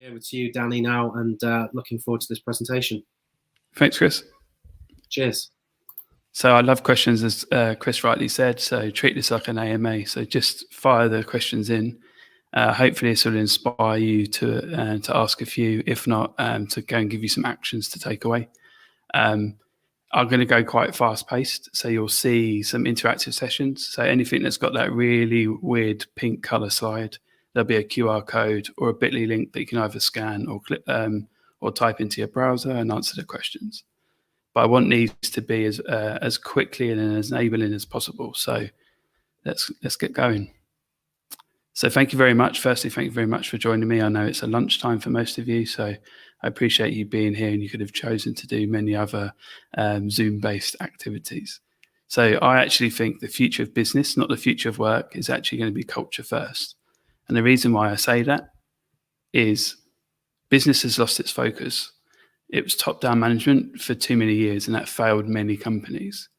Over to you, Danny, now, and looking forward to this presentation. Thanks, Chris. Cheers. So I love questions, as Chris rightly said, so treat this like an AMA. So just fire the questions in. Hopefully this will inspire you to ask a few, if not, to go and give you some actions to take away. I'm going to go quite fast paced, so you'll see some interactive sessions. So anything that's got that really weird pink color slide, there'll be a QR code or a bit.ly link that you can either scan or click or type into your browser and answer the questions. But I want these to be as quickly and as enabling as possible. So let's get going. So thank you very much. Firstly, thank you very much for joining me. I know it's a lunchtime for most of you, so I appreciate you being here, and you could have chosen to do many other Zoom-based activities. So I actually think the future of business, not the future of work, is actually going to be culture first. And the reason why I say that is business has lost its focus. It was top-down management for too many years, and that failed many companies.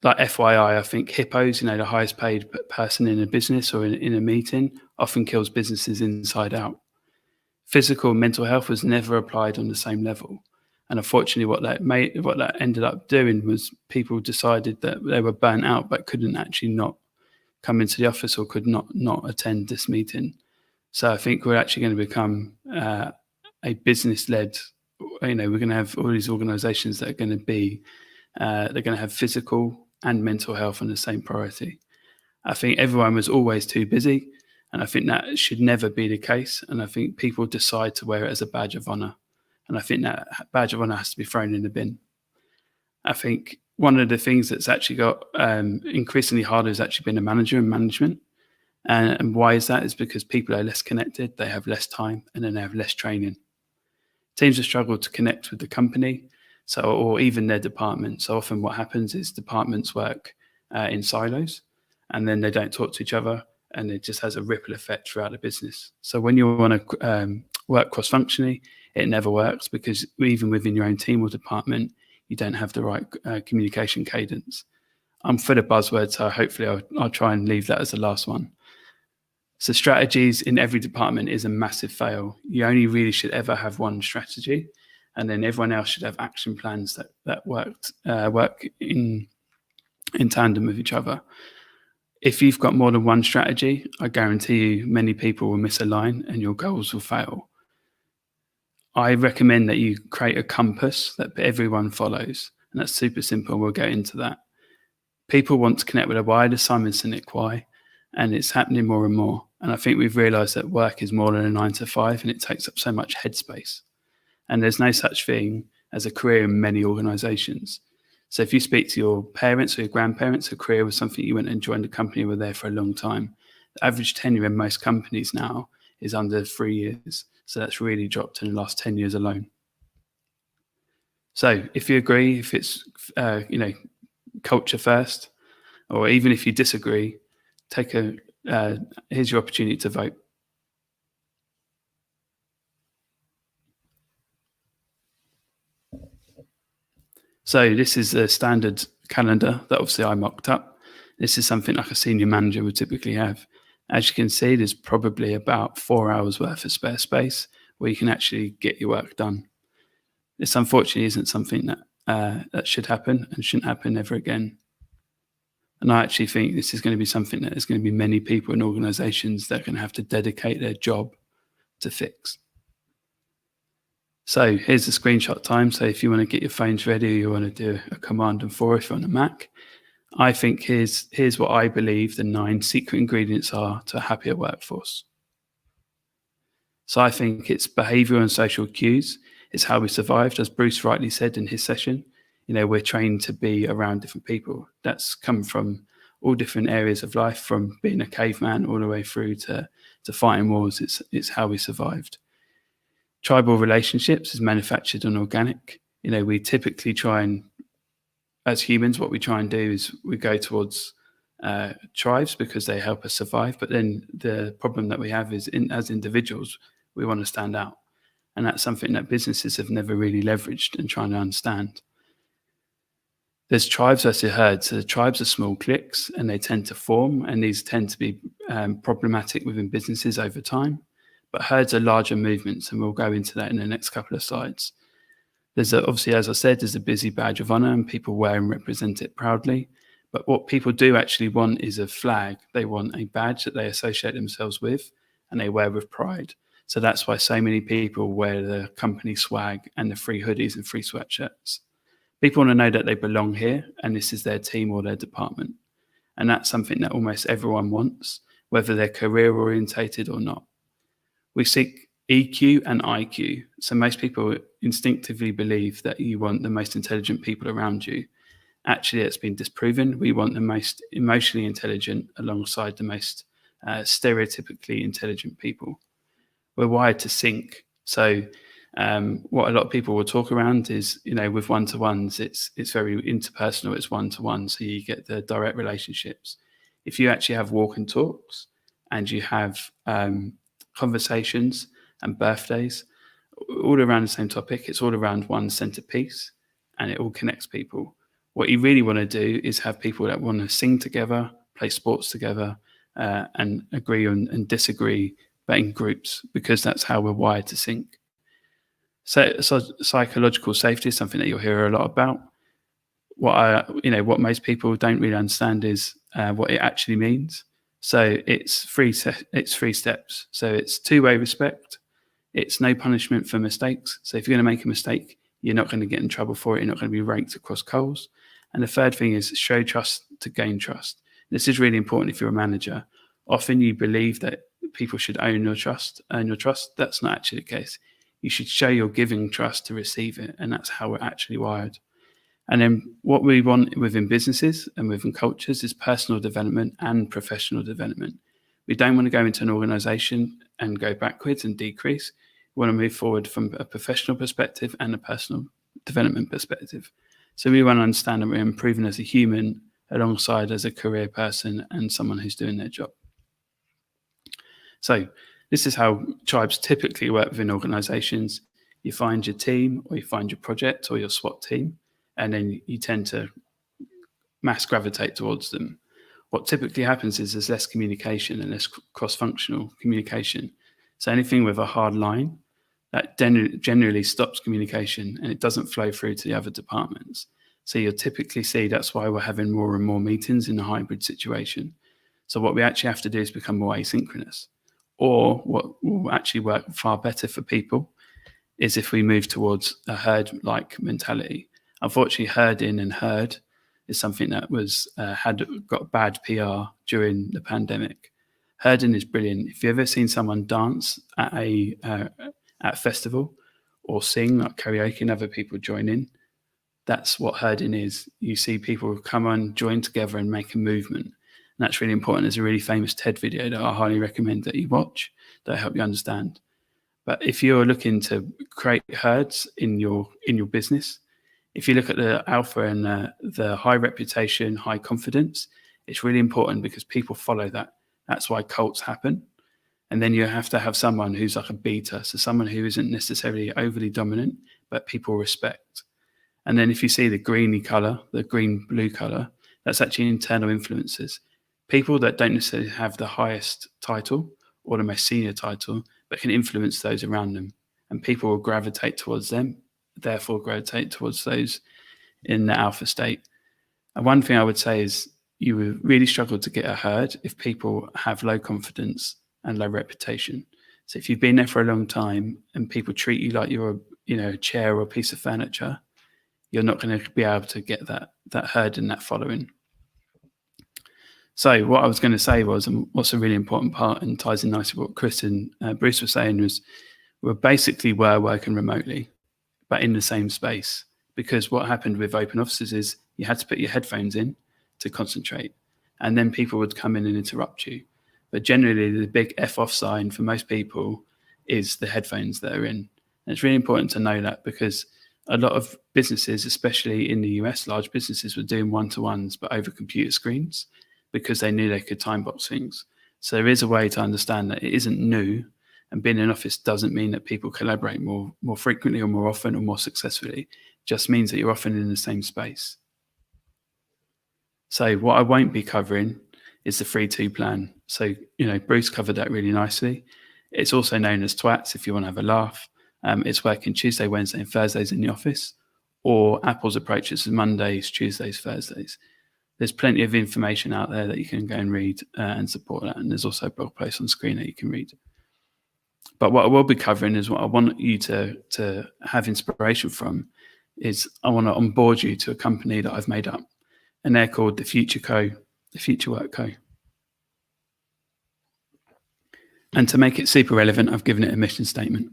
Like FYI, I think hippos, the highest paid person in a business or in a meeting, often kills businesses inside out. Physical and mental health was never applied on the same level. And unfortunately, what that ended up doing was people decided that they were burnt out but couldn't actually not come into the office or could not attend this meeting. So I think we're actually going to become a business-led, we're going to have all these organizations that are going to be, they're going to have physical and mental health on the same priority. I think everyone was always too busy, and I think that should never be the case. And I think people decide to wear it as a badge of honor. And I think that badge of honor has to be thrown in the bin. I think one of the things that's actually got increasingly harder has actually been a manager and management. And why is that? Is because people are less connected, they have less time, and then they have less training. Teams have struggled to connect with the company, or even their department. So often what happens is departments work in silos, and then they don't talk to each other, and it just has a ripple effect throughout the business. So when you want to work cross-functionally, it never works, because even within your own team or department, you don't have the right communication cadence. I'm full of buzzwords, so hopefully I'll try and leave that as the last one. So strategies in every department is a massive fail. You only really should ever have one strategy, and then everyone else should have action plans that work in tandem with each other. If you've got more than one strategy, I guarantee you many people will misalign and your goals will fail. I recommend that you create a compass that everyone follows, and that's super simple. We'll get into that. People want to connect with a why, the Simon Sinek why, and it's happening more and more. And I think we've realized that work is more than a 9 to 5, and it takes up so much headspace. And there's no such thing as a career in many organizations. So if you speak to your parents or your grandparents, a career was something you went and joined a company and were there for a long time. The average tenure in most companies now is under 3 years. So that's really dropped in the last 10 years alone. So if you agree, if it's, culture first, or even if you disagree, here's your opportunity to vote. So this is a standard calendar that obviously I mocked up. This is something like a senior manager would typically have. As you can see, there's probably about 4 hours worth of spare space where you can actually get your work done. This unfortunately isn't something that should happen and shouldn't happen ever again. And I actually think this is going to be something that there's going to be many people in organizations that are going to have to dedicate their job to fix. So here's the screenshot time. So if you want to get your phones ready, or you want to do a Command and 4 if you're on a Mac, I think here's what I believe the 9 secret ingredients are to a happier workforce. So I think it's behavioral and social cues. It's how we survived, as Bruce rightly said in his session. We're trained to be around different people. That's come from all different areas of life, from being a caveman all the way through to fighting wars. It's how we survived. Tribal relationships is manufactured and organic. We typically try and, as humans, what we try and do is we go towards tribes because they help us survive. But then the problem that we have is, as individuals, we want to stand out. And that's something that businesses have never really leveraged and trying to understand. There's tribes versus herds. So the tribes are small cliques, and they tend to form, and these tend to be problematic within businesses over time. But herds are larger movements, and we'll go into that in the next couple of slides. Obviously, as I said, there's a busy badge of honor, and people wear and represent it proudly. But what people do actually want is a flag. They want a badge that they associate themselves with and they wear with pride. So that's why so many people wear the company swag and the free hoodies and free sweatshirts. People want to know that they belong here and this is their team or their department. And that's something that almost everyone wants, whether they're career orientated or not. We seek EQ and IQ. So most people instinctively believe that you want the most intelligent people around you. Actually, it's been disproven. We want the most emotionally intelligent alongside the most stereotypically intelligent people. We're wired to sync. So what a lot of people will talk around is, with one-to-ones, it's very interpersonal. It's one-to-one. So you get the direct relationships. If you actually have walk and talks and you have conversations and birthdays all around the same topic, it's all around one centerpiece and it all connects people. What you really want to do is have people that want to sing together, play sports together, and agree and disagree, but in groups, because that's how we're wired to sync. So psychological safety is something that you'll hear a lot about. What most people don't really understand is what it actually means. So it's three steps. So it's two-way respect. It's no punishment for mistakes. So if you're going to make a mistake, you're not going to get in trouble for it. You're not going to be raked across coals. And the third thing is show trust to gain trust. This is really important if you're a manager. Often you believe that people should earn your trust. That's not actually the case. You should show you're giving trust to receive it. And that's how we're actually wired. And then what we want within businesses and within cultures is personal development and professional development. We don't want to go into an organization and go backwards and decrease. We want to move forward from a professional perspective and a personal development perspective. So we want to understand that we're improving as a human alongside as a career person and someone who's doing their job. So this is how tribes typically work within organizations. You find your team or you find your project or your SWAT team, and then you tend to mass gravitate towards them. What typically happens is there's less communication and less cross-functional communication. So anything with a hard line, that generally stops communication and it doesn't flow through to the other departments. So you'll typically see that's why we're having more and more meetings in a hybrid situation. So what we actually have to do is become more asynchronous. Or what will actually work far better for people is if we move towards a herd-like mentality. Unfortunately, herd in and herd is something that had got bad PR during the pandemic. Herding is brilliant. If you've ever seen someone dance at a festival or sing like karaoke and other people join in, that's what herding is. You see people come on, join together and make a movement. And that's really important. There's a really famous TED video that I highly recommend that you watch that'll help you understand. But if you're looking to create herds in your business, if you look at the alpha and the high reputation, high confidence, it's really important because people follow that. That's why cults happen. And then you have to have someone who's like a beta, so someone who isn't necessarily overly dominant, but people respect. And then if you see the greeny color, the green-blue color, that's actually internal influences. People that don't necessarily have the highest title or the most senior title, but can influence those around them. And people will gravitate towards them, therefore gravitate towards those in the alpha state. And one thing I would say is you would really struggle to get a herd if people have low confidence and low reputation. So if you've been there for a long time and people treat you like you're a chair or a piece of furniture, you're not going to be able to get that herd and that following. So what I was going to say was, and what's a really important part and ties in nicely with what Chris and Bruce were saying, was we're working remotely, but in the same space. Because what happened with open offices is you had to put your headphones in to concentrate, and then people would come in and interrupt you. But generally, the big F off sign for most people is the headphones that are in. And it's really important to know that because a lot of businesses, especially in the US, large businesses were doing one-to-ones, but over computer screens because they knew they could time box things. So there is a way to understand that it isn't new, and being in an office doesn't mean that people collaborate more frequently or more often or more successfully. It just means that you're often in the same space. So what I won't be covering is the 3-2 plan. So, Bruce covered that really nicely. It's also known as Twats if you want to have a laugh. It's working Tuesday, Wednesday, and Thursdays in the office, or Apple's approach is Mondays, Tuesdays, Thursdays. There's plenty of information out there that you can go and read and support that. And there's also a blog post on screen that you can read. But what I will be covering is what I want you to have inspiration from is I want to onboard you to a company that I've made up, and they're called the Future Co, the Future Work Co. And to make it super relevant, I've given it a mission statement.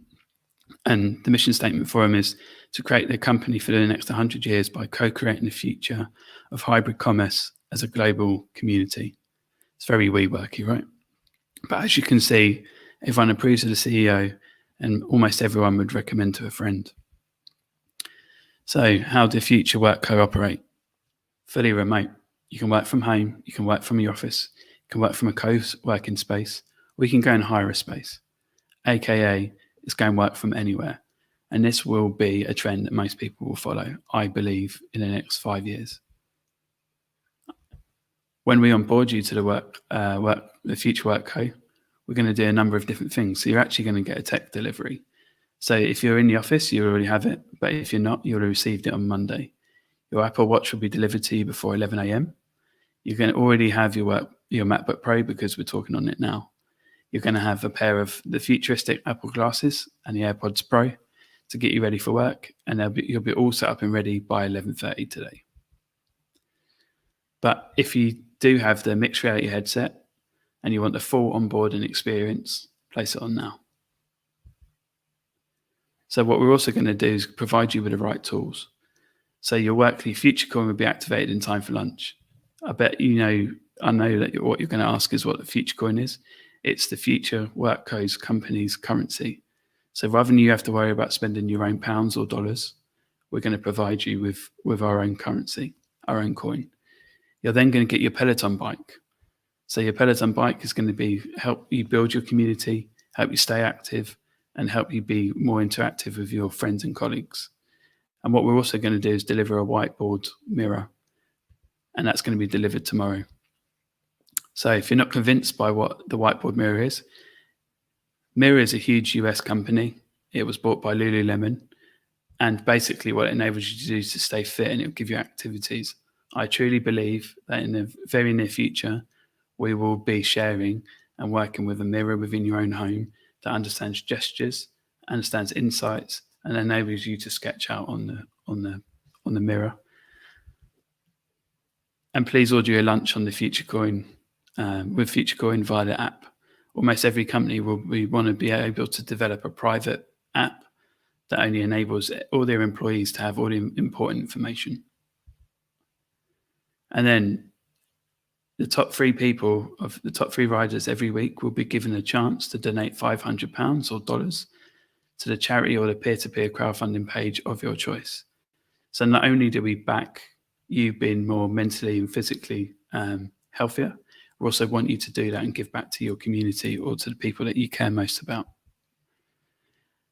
And the mission statement for them is to create their company for the next 100 years by co-creating the future of hybrid commerce as a global community. It's very WeWorky, right? But as you can see, everyone approves of the CEO, and almost everyone would recommend to a friend. So how do Future Work Co operate? Fully remote. You can work from home, you can work from your office, you can work from a co-working space, or you can go and hire a space, aka it's go and work from anywhere. And this will be a trend that most people will follow, I believe, in the next 5 years. When we onboard you to the Future Work Co, we're going to do a number of different things. So you're actually going to get a tech delivery. So if you're in the office, you already have it. But if you're not, you'll have received it on Monday. Your Apple Watch will be delivered to you before 11 a.m. You're going to already have your MacBook Pro because we're talking on it now. You're going to have a pair of the futuristic Apple glasses and the AirPods Pro to get you ready for work. And you'll be all set up and ready by 11:30 today. But if you do have the mixed reality headset and you want the full onboarding experience, place it on now. So what we're also going to do is provide you with the right tools. So your Workly Future Coin will be activated in time for lunch. I know that what you're going to ask is what the Future Coin is. It's the Future Work Co's company's currency. So rather than you have to worry about spending your own pounds or dollars, we're going to provide you with our own currency, our own coin. You're then going to get your Peloton bike. So your Peloton bike is going to help you build your community, help you stay active, and help you be more interactive with your friends and colleagues. And what we're also going to do is deliver a whiteboard mirror, and that's going to be delivered tomorrow. So if you're not convinced by what the whiteboard mirror is a huge US company. It was bought by Lululemon. And basically what it enables you to do is to stay fit, and it'll give you activities. I truly believe that in the very near future, we will be sharing and working with a mirror within your own home that understands gestures, understands insights, and enables you to sketch out on the mirror. And please order your lunch on the Future Coin with Future Coin via the app. Almost every company want to be able to develop a private app that only enables all their employees to have all the important information. And then the top 3 people of the top 3 riders every week will be given a chance to donate £500 or dollars to the charity or the peer-to-peer crowdfunding page of your choice. So not only do we back you being more mentally and physically healthier, we also want you to do that and give back to your community or to the people that you care most about.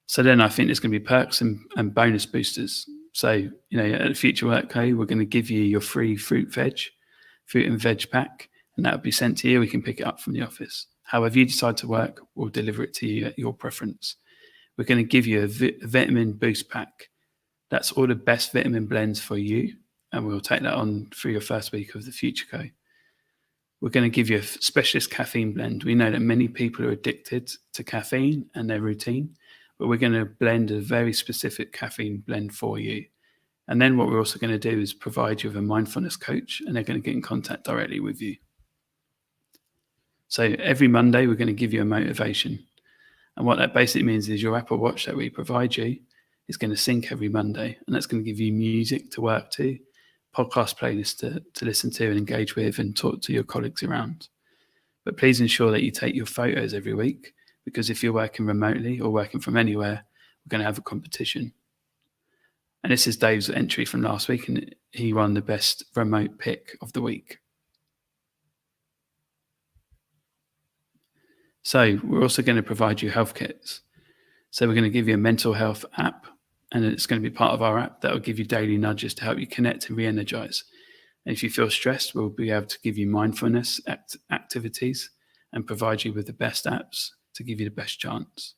So then I think there's going to be perks and bonus boosters. So, at Future Work Co, we're going to give you your free fruit and veg pack, and that will be sent to you. We can pick it up from the office. However you decide to work, we'll deliver it to you at your preference. We're going to give you a vitamin boost pack. That's all the best vitamin blends for you, and we'll take that on through your first week of the Future Co. We're going to give you a specialist caffeine blend. We know that many people are addicted to caffeine and their routine, but we're going to blend a very specific caffeine blend for you. And then what we're also going to do is provide you with a mindfulness coach, and they're going to get in contact directly with you. So every Monday, we're going to give you a motivation. And what that basically means is your Apple Watch that we provide you is going to sync every Monday, and that's going to give you music to work to, podcast playlists to listen to and engage with and talk to your colleagues around. But please ensure that you take your photos every week, because if you're working remotely or working from anywhere, we're going to have a competition. And this is Dave's entry from last week, and he won the best remote pick of the week. So we're also going to provide you health kits. So we're going to give you a mental health app, and it's going to be part of our app that will give you daily nudges to help you connect and re-energize. And if you feel stressed, we'll be able to give you mindfulness activities and provide you with the best apps to give you the best chance.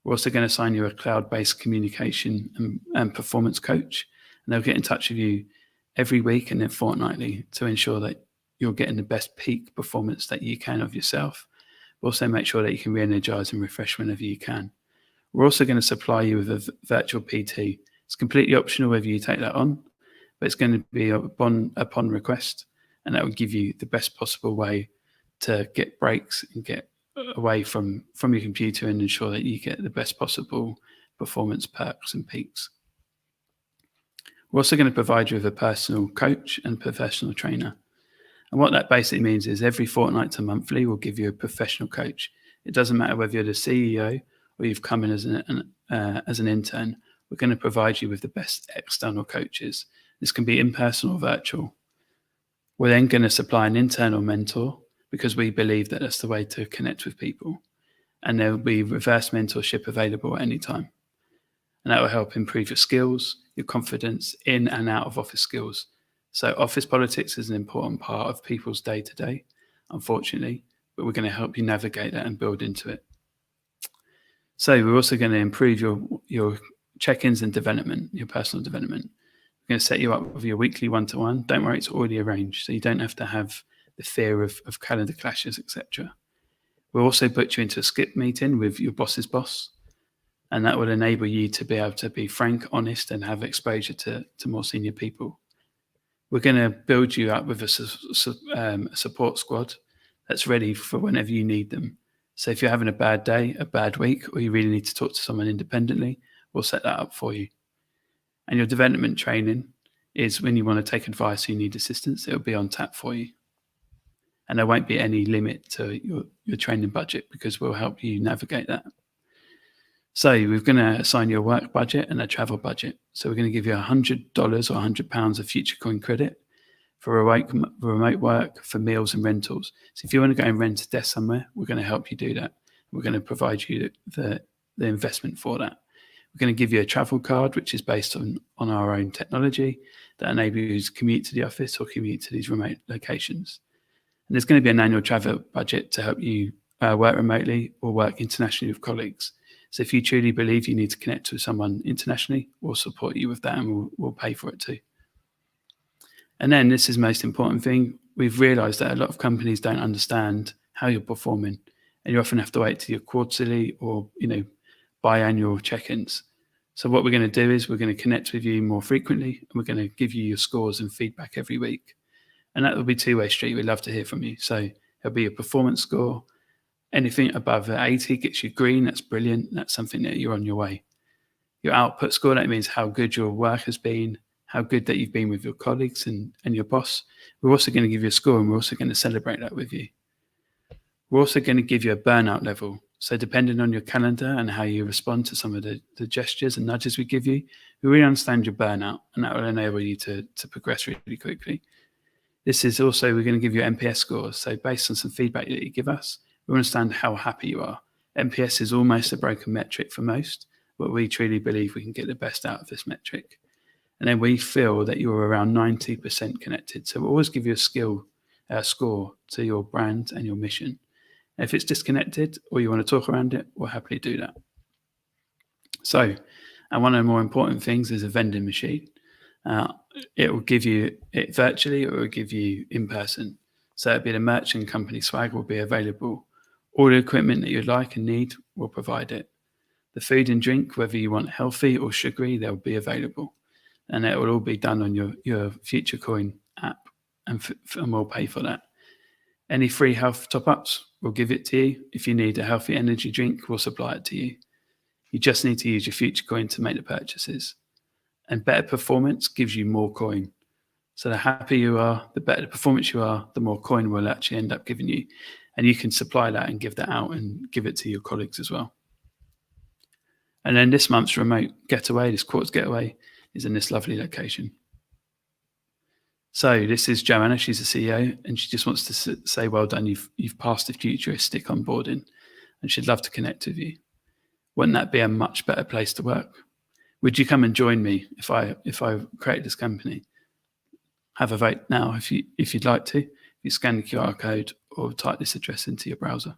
We're also going to assign you a cloud-based communication and performance coach, and they'll get in touch with you every week and then fortnightly to ensure that you're getting the best peak performance that you can of yourself. We'll also make sure that you can re-energize and refresh whenever you can. We're also going to supply you with a virtual PT. It's completely optional whether you take that on, but it's going to be upon request, and that will give you the best possible way to get breaks and get away from your computer and ensure that you get the best possible performance perks and peaks. We're also going to provide you with a personal coach and professional trainer. And what that basically means is every fortnight to monthly, we'll give you a professional coach. It doesn't matter whether you're the CEO or you've come in as an intern. We're going to provide you with the best external coaches. This can be in-person or virtual. We're then going to supply an internal mentor because we believe that that's the way to connect with people. And there will be reverse mentorship available at any time. And that will help improve your skills, your confidence in and out of office skills. So office politics is an important part of people's day-to-day, unfortunately, but we're going to help you navigate that and build into it. So we're also going to improve your check-ins and development, your personal development. We're going to set you up with your weekly one-to-one. Don't worry, it's already arranged, so you don't have to have the fear of calendar clashes, etc. We'll also put you into a skip meeting with your boss's boss, and that will enable you to be able to be frank, honest, and have exposure to more senior people. We're going to build you up with a support squad that's ready for whenever you need them. So if you're having a bad day, a bad week, or you really need to talk to someone independently, we'll set that up for you. And your development training is when you want to take advice or you need assistance, it'll be on tap for you. And there won't be any limit to your training budget because we'll help you navigate that. So we're going to assign you a work budget and a travel budget. So we're going to give you $100 or £100 of future coin credit for remote work, for meals and rentals. So if you want to go and rent a desk somewhere, we're going to help you do that. We're going to provide you the investment for that. We're going to give you a travel card, which is based on our own technology that enables you to commute to the office or commute to these remote locations. And there's going to be an annual travel budget to help you work remotely or work internationally with colleagues. So if you truly believe you need to connect with someone internationally, we'll support you with that and we'll pay for it too. And then this is the most important thing. We've realized that a lot of companies don't understand how you're performing, and you often have to wait till your quarterly or biannual check-ins. So what we're going to do is we're going to connect with you more frequently, and we're going to give you your scores and feedback every week. And that will be two-way street. We'd love to hear from you. So it'll be a performance score. Anything above 80 gets you green. That's brilliant. That's something that you're on your way. Your output score, that means how good your work has been, how good that you've been with your colleagues and your boss. We're also going to give you a score, and we're also going to celebrate that with you. We're also going to give you a burnout level. So depending on your calendar and how you respond to some of the gestures and nudges we give you, we really understand your burnout, and that will enable you to progress really quickly. This is also, we're going to give you NPS scores. So based on some feedback that you give us, we understand how happy you are. NPS is almost a broken metric for most, but we truly believe we can get the best out of this metric. And then we feel that you're around 90% connected. So we'll always give you a score to your brand and your mission. And if it's disconnected or you want to talk around it, we'll happily do that. So, and one of the more important things is a vending machine. It will give you it virtually, or it will give you in person. So it'll be the merch and company swag will be available. All the equipment that you'd like and need, we'll provide it. The food and drink, whether you want healthy or sugary, they'll be available. And it will all be done on your Future Coin app, and we'll pay for that. Any free health top-ups, we'll give it to you. If you need a healthy energy drink, we'll supply it to you. You just need to use your Future Coin to make the purchases. And better performance gives you more coin. So the happier you are, the better the performance you are, the more coin we'll actually end up giving you. And you can supply that and give that out and give it to your colleagues as well. And then this month's remote getaway, this quartz getaway, is in this lovely location. So this is Joanna, she's the CEO, and she just wants to say, well done, you've passed the futuristic onboarding, and she'd love to connect with you. Wouldn't that be a much better place to work? Would you come and join me if I create this company? Have a vote now if you'd like to. You scan the QR code or type this address into your browser.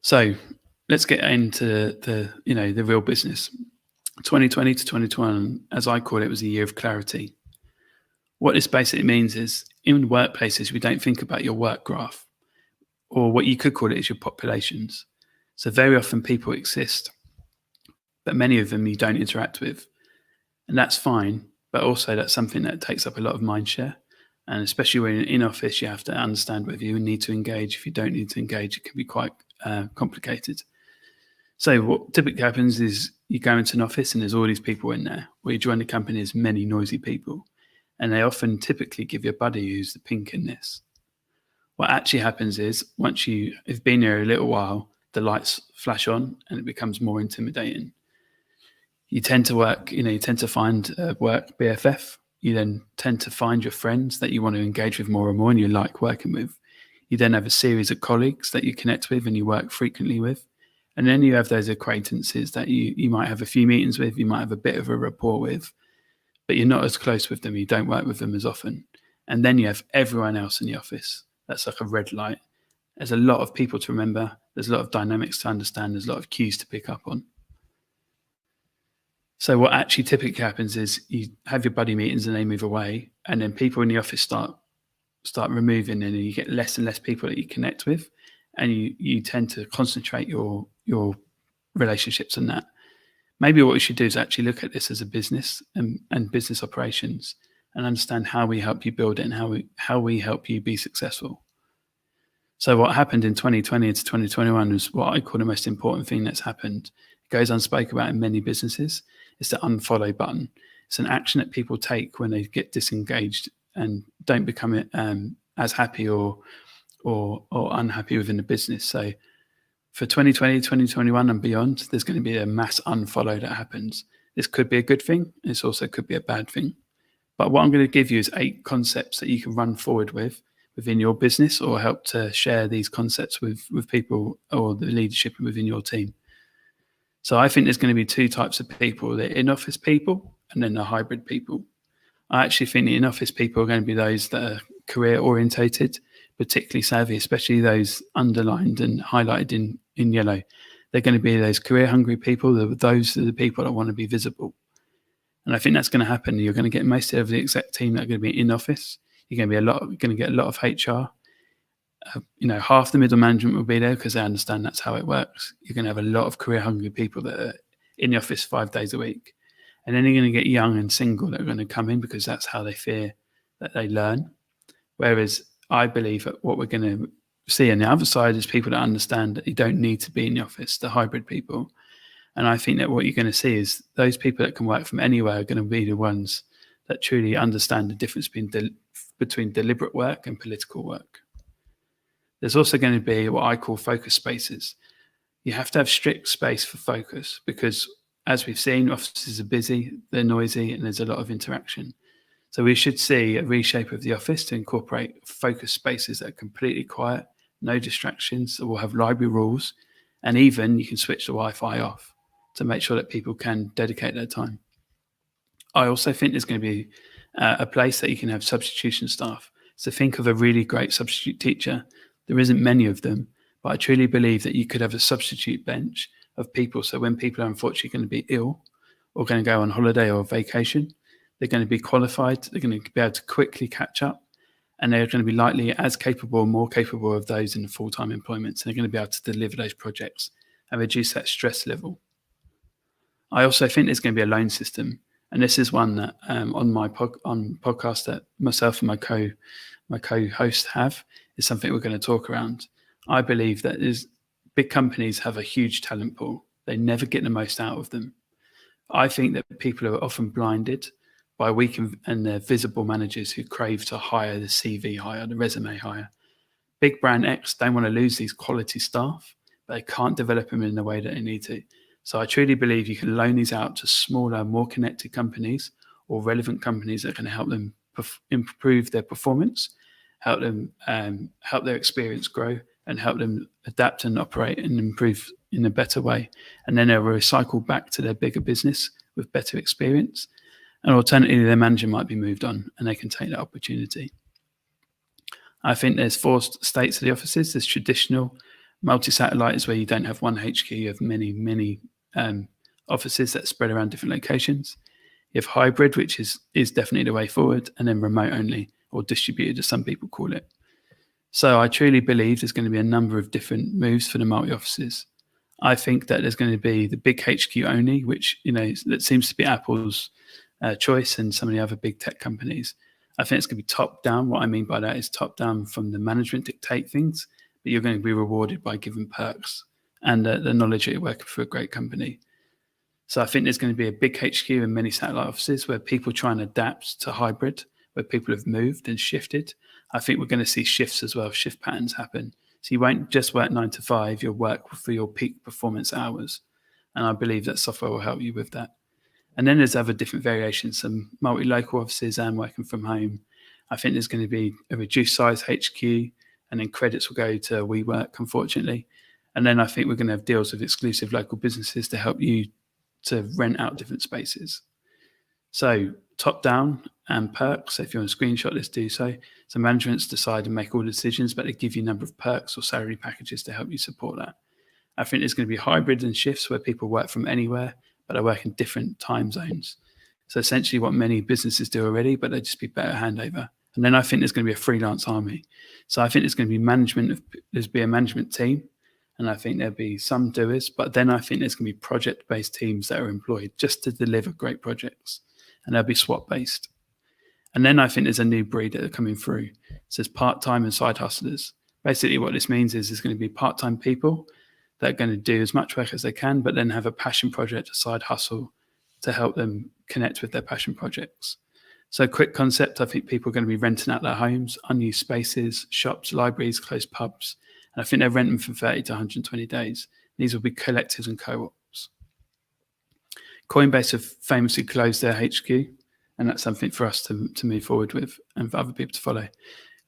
So let's get into the real business. 2020 to 2021, as I call it, was a year of clarity. What this basically means is in workplaces, we don't think about your work graph, or what you could call it is your populations. So very often people exist, but many of them you don't interact with. And that's fine, but also that's something that takes up a lot of mind share. And especially when in office, you have to understand whether you need to engage. If you don't need to engage, it can be quite complicated. So what typically happens is you go into an office and there's all these people in there. Or you join the company, there's many noisy people. And they often typically give you a buddy who's the pink in this. What actually happens is once you have been there a little while, the lights flash on and it becomes more intimidating. You tend to find work BFF. You then tend to find your friends that you want to engage with more and more and you like working with. You then have a series of colleagues that you connect with and you work frequently with. And then you have those acquaintances that you might have a few meetings with, you might have a bit of a rapport with, but you're not as close with them. You don't work with them as often. And then you have everyone else in the office. That's like a red light. There's a lot of people to remember. There's a lot of dynamics to understand. There's a lot of cues to pick up on. So what actually typically happens is you have your buddy meetings and they move away, and then people in the office start removing, and you get less and less people that you connect with, and you tend to concentrate your relationships on that. Maybe what we should do is actually look at this as a business and business operations and understand how we help you build it and how we help you be successful. So what happened in 2020 to 2021 was what I call the most important thing that's happened. It goes unspoken about in many businesses. It's the unfollow button. It's an action that people take when they get disengaged and don't become as happy or unhappy within the business. So for 2020, 2021 and beyond, there's going to be a mass unfollow that happens. This could be a good thing. This also could be a bad thing. But what I'm going to give you is 8 concepts that you can run forward with within your business or help to share these concepts with people or the leadership within your team. So I think there's going to be 2 types of people, the in-office people and then the hybrid people. I actually think the in-office people are going to be those that are career orientated, particularly savvy, especially those underlined and highlighted in yellow. They're going to be those career hungry people. Those are the people that want to be visible. And I think that's going to happen. You're going to get most of the exec team that are going to be in office. You're going to get a lot of HR. Half the middle management will be there because they understand that's how it works. You're going to have a lot of career hungry people that are in the office 5 days a week. And then you're going to get young and single that are going to come in because that's how they fear that they learn. Whereas I believe that what we're going to see on the other side is people that understand that you don't need to be in the office, the hybrid people. And I think that what you're going to see is those people that can work from anywhere are going to be the ones that truly understand the difference between deliberate work and political work. There's also going to be what I call focus spaces. You have to have strict space for focus because, as we've seen, offices are busy, they're noisy, and there's a lot of interaction. So we should see a reshape of the office to incorporate focus spaces that are completely quiet, no distractions, that will have library rules, and even you can switch the Wi-Fi off to make sure that people can dedicate their time. I also think there's going to be a place that you can have substitution staff. So think of a really great substitute teacher. There isn't many of them, but I truly believe that you could have a substitute bench of people. So when people are unfortunately going to be ill or going to go on holiday or vacation, they're going to be qualified. They're going to be able to quickly catch up, and they're going to be likely as capable, more capable of those in full-time employment. So they're going to be able to deliver those projects and reduce that stress level. I also think there's going to be a loan system. And this is one that on my podcast that myself and my co-host have, is something we're going to talk around. I believe that big companies have a huge talent pool. They never get the most out of them. I think that people are often blinded by weak and their visible managers who crave to hire the CV hire, the resume hire. Big brand X don't want to lose these quality staff, but they can't develop them in the way that they need to. So I truly believe you can loan these out to smaller, more connected companies or relevant companies that can help them improve their performance, help them help their experience grow, and help them adapt and operate and improve in a better way. And then they'll recycle back to their bigger business with better experience. And alternatively, their manager might be moved on and they can take that opportunity. I think there's 4 states of the offices. There's traditional, Multi-satellite is where you don't have one HQ, you have many offices that spread around different locations. You have hybrid, which is definitely the way forward, and then remote only, or distributed, as some people call it. So I truly believe there's going to be a number of different moves for the multi-offices. I think that there's going to be the big HQ only, which, that seems to be Apple's choice and some of the other big tech companies. I think it's going to be top down. What I mean by that is top down from the management dictate things, but you're going to be rewarded by given perks and the knowledge that you're working for a great company. So I think there's going to be a big HQ and many satellite offices where people try and adapt to hybrid, where people have moved and shifted. I think we're going to see shifts as well, shift patterns happen. So you won't just work 9 to 5, you'll work for your peak performance hours. And I believe that software will help you with that. And then there's other different variations, some multi-local offices and working from home. I think there's going to be a reduced size HQ, and then credits will go to WeWork, unfortunately. And then I think we're going to have deals with exclusive local businesses to help you to rent out different spaces. So top down and perks. So if you want to screenshot this, do so. So managements decide and make all the decisions, but they give you a number of perks or salary packages to help you support that. I think there's going to be hybrid and shifts where people work from anywhere, but I work in different time zones. So essentially what many businesses do already, but they'd just be better handover. And then I think there's going to be a freelance army. So I think there's going to be there's be a management team, and I think there'll be some doers, but then I think there's going to be project-based teams that are employed just to deliver great projects, and they'll be SWAT-based. And then I think there's a new breed that are coming through. So there's part-time and side hustlers. Basically what this means is there's going to be part-time people that are going to do as much work as they can, but then have a passion project, a side hustle to help them connect with their passion projects. So quick concept, I think people are going to be renting out their homes, unused spaces, shops, libraries, closed pubs. And I think they're renting from 30 to 120 days. These will be collectives and co-ops. Coinbase have famously closed their HQ, and that's something for us to move forward with and for other people to follow.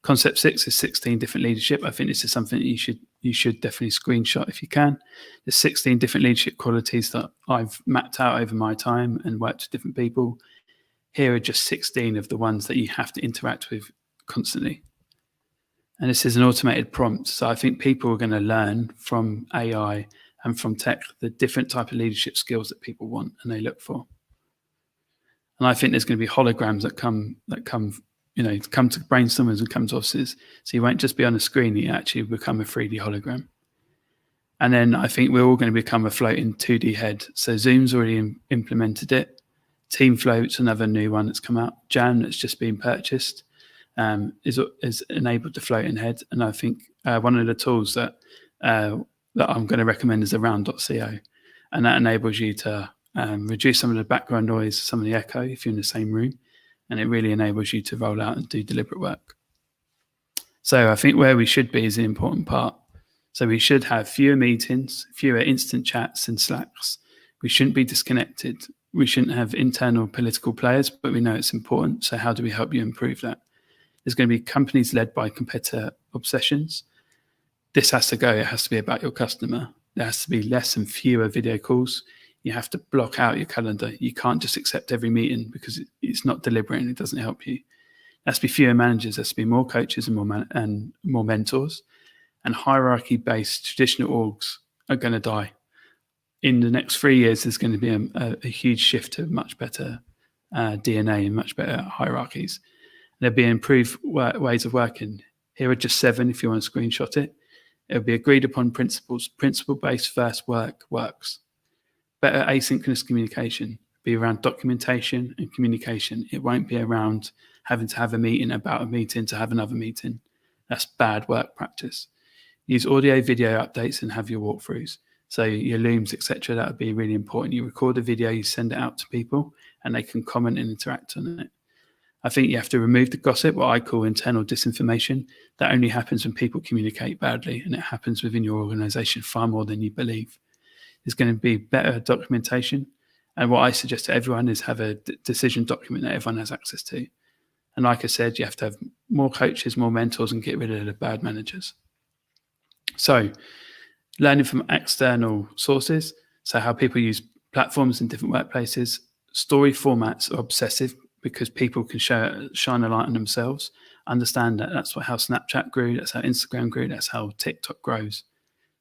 Concept 6 is 16 different leadership. I think this is something that you should definitely screenshot if you can. There's 16 different leadership qualities that I've mapped out over my time and worked with different people. Here are just 16 of the ones that you have to interact with constantly. And this is an automated prompt. So I think people are going to learn from AI and from tech the different type of leadership skills that people want and they look for. And I think there's going to be holograms that come to brainstormers and come to offices. So you won't just be on a screen, you actually become a 3D hologram. And then I think we're all going to become a floating 2D head. So Zoom's already implemented it. Teamfloat's another new one that's come out. Jam, that's just been purchased, is enabled to float in head. And I think one of the tools that I'm going to recommend is around.co. And that enables you to reduce some of the background noise, some of the echo if you're in the same room. And it really enables you to roll out and do deliberate work. So I think where we should be is the important part. So we should have fewer meetings, fewer instant chats and Slacks. We shouldn't be disconnected. We shouldn't have internal political players, but we know it's important. So how do we help you improve that? There's going to be companies led by competitor obsessions. This has to go. It has to be about your customer. There has to be less and fewer video calls. You have to block out your calendar. You can't just accept every meeting because it's not deliberate and it doesn't help you. There has to be fewer managers. There has to be more coaches and more mentors. And hierarchy-based traditional orgs are going to die. In the next 3 years, there's going to be a huge shift to much better DNA and much better hierarchies. There'll be improved ways of working. Here are just 7 if you want to screenshot it. It'll be agreed upon principles. Principle-based first work works. Better asynchronous communication. Be around documentation and communication. It won't be around having to have a meeting about a meeting to have another meeting. That's bad work practice. Use audio, video updates and have your walkthroughs. So your looms, etc. That would be really important. You record a video, you send it out to people and they can comment and interact on it. I think you have to remove the gossip, what I call internal disinformation. That only happens when people communicate badly, and it happens within your organization far more than you believe. There's going to be better documentation. And what I suggest to everyone is have a decision document that everyone has access to. And like I said, you have to have more coaches, more mentors, and get rid of the bad managers. So learning from external sources, so how people use platforms in different workplaces. Story formats are obsessive because people can shine a light on themselves. Understand that that's how Snapchat grew, that's how Instagram grew, that's how TikTok grows.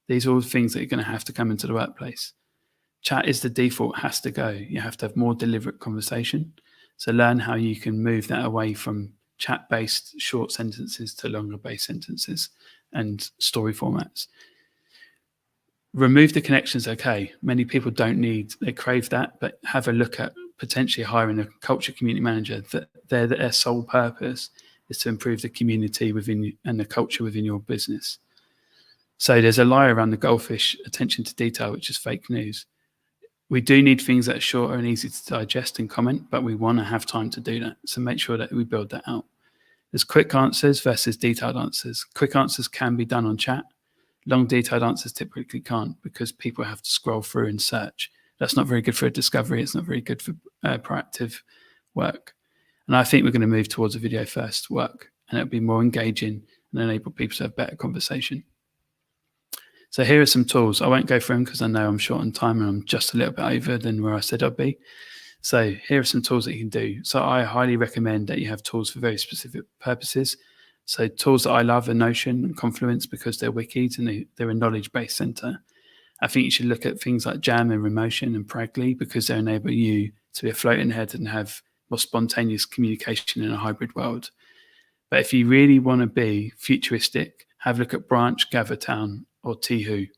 These are all things that are going to have to come into the workplace. Chat is the default, has to go. You have to have more deliberate conversation. So learn how you can move that away from chat-based short sentences to longer-based sentences and story formats. Remove the connections, okay. Many people they crave that, but have a look at potentially hiring a culture community manager that their sole purpose is to improve the community within and the culture within your business. So there's a lie around the goldfish attention to detail, which is fake news. We do need things that are shorter and easy to digest and comment, but we want to have time to do that. So make sure that we build that out. There's quick answers versus detailed answers. Quick answers can be done on chat. Long detailed answers typically can't because people have to scroll through and search. That's not very good for a discovery. It's not very good for proactive work. And I think we're going to move towards a video first work, and it'll be more engaging and enable people to have better conversation. So here are some tools. I won't go through them because I know I'm short on time and I'm just a little bit over than where I said I'd be. So here are some tools that you can do. So I highly recommend that you have tools for very specific purposes. So tools that I love are Notion and Confluence because they're wikis and they're a knowledge-based center. I think you should look at things like Jam and Remotion and Pragly because they enable you to be a floating head and have more spontaneous communication in a hybrid world. But if you really want to be futuristic, have a look at Branch, GatherTown, or Tihu.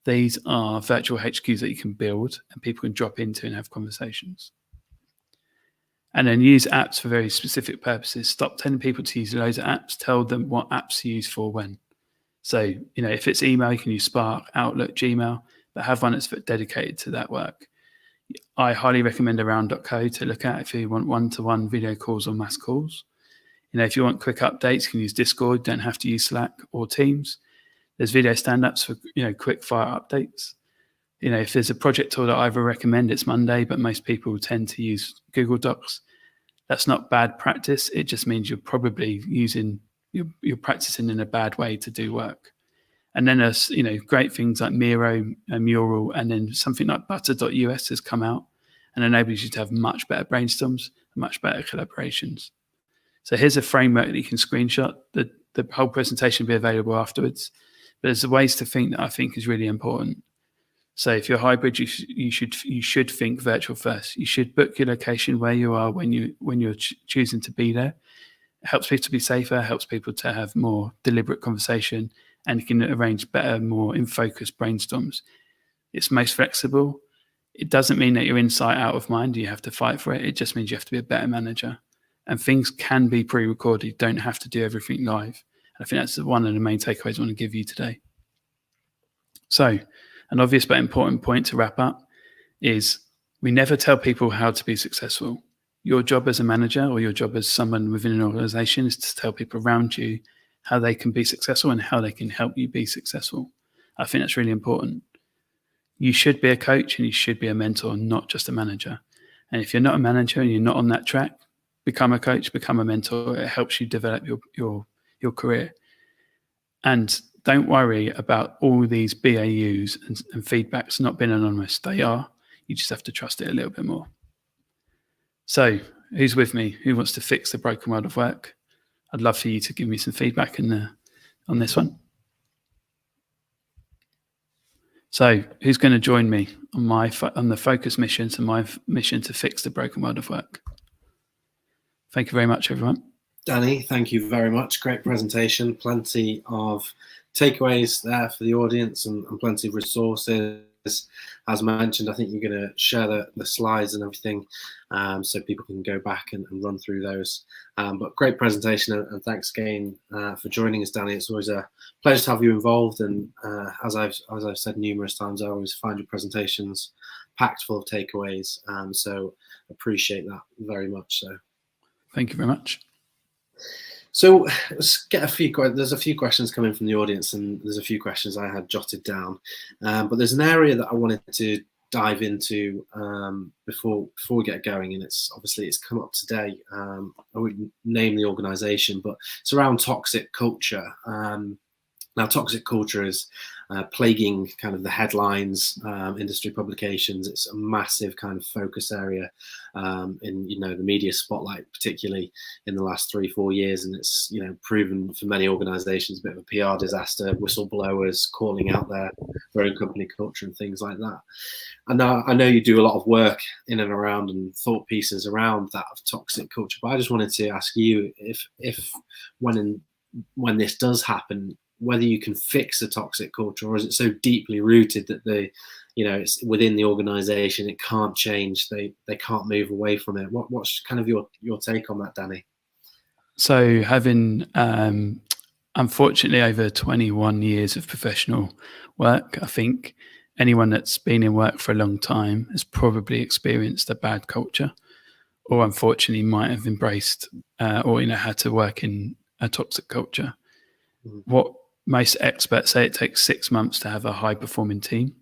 These are virtual HQs that you can build and people can drop into and have conversations. And then use apps for very specific purposes. Stop telling people to use loads of apps. Tell them what apps to use for when. So, if it's email, you can use Spark, Outlook, Gmail, but have one that's dedicated to that work. I highly recommend around.co to look at if you want one-to-one video calls or mass calls. If you want quick updates, you can use Discord. You don't have to use Slack or Teams. There's video stand-ups for, quick fire updates. If there's a project tool that I would recommend, it's Monday, but most people tend to use Google Docs. That's not bad practice. It just means you're probably you're practicing in a bad way to do work. And then there's, great things like Miro, Mural, and then something like Butter.us has come out and enables you to have much better brainstorms, much better collaborations. So here's a framework that you can screenshot. The whole presentation will be available afterwards. But there's ways to think that I think is really important. So if you're hybrid, you should think virtual first. You should book your location where you are when you're choosing to be there. It helps people to be safer, helps people to have more deliberate conversation, and you can arrange better, more in focus brainstorms. It's most flexible. It doesn't mean that you're in sight, out of mind. You have to fight for it. It just means you have to be a better manager. And things can be pre-recorded. You don't have to do everything live. I think that's one of the main takeaways I want to give you today. So, an obvious but important point to wrap up is we never tell people how to be successful. Your job as a manager or your job as someone within an organization is to tell people around you how they can be successful and how they can help you be successful. I think that's really important. You should be a coach and you should be a mentor, not just a manager. And if you're not a manager and you're not on that track, become a coach, become a mentor. It helps you develop your career. And don't worry about all these BAUs and feedbacks not being anonymous. They are. You just have to trust it a little bit more. So who's with me? Who wants to fix the broken world of work? I'd love for you to give me some feedback on this one. So who's going to join me on the focus mission to my mission to fix the broken world of work? Thank you very much, everyone. Danny, thank you very much. Great presentation. Plenty of takeaways there for the audience and plenty of resources. As mentioned, I think you're going to share the slides and everything so people can go back and run through those. But great presentation, and thanks again for joining us, Danny. It's always a pleasure to have you involved. And as I've said numerous times, I always find your presentations packed full of takeaways. So appreciate that very much. So thank you very much. So let's get there's a few questions coming from the audience, and there's a few questions I had jotted down. But there's an area that I wanted to dive into before we get going, and it's come up today. I wouldn't name the organisation, but it's around toxic culture. Now, toxic culture is plaguing kind of the headlines, industry publications. It's a massive kind of focus area in the media spotlight, particularly in the last 3-4 years, and it's proven for many organisations a bit of a PR disaster. Whistleblowers calling out their own company culture and things like that. And I know you do a lot of work in and around and thought pieces around that of toxic culture, but I just wanted to ask you if when this does happen, whether you can fix a toxic culture, or is it so deeply rooted that it's within the organization, it can't change, they can't move away from it. What's kind of your take on that, Danny? So having unfortunately over 21 years of professional work, I think anyone that's been in work for a long time has probably experienced a bad culture, or unfortunately might have embraced or had to work in a toxic culture. What most experts say, it takes 6 months to have a high performing team.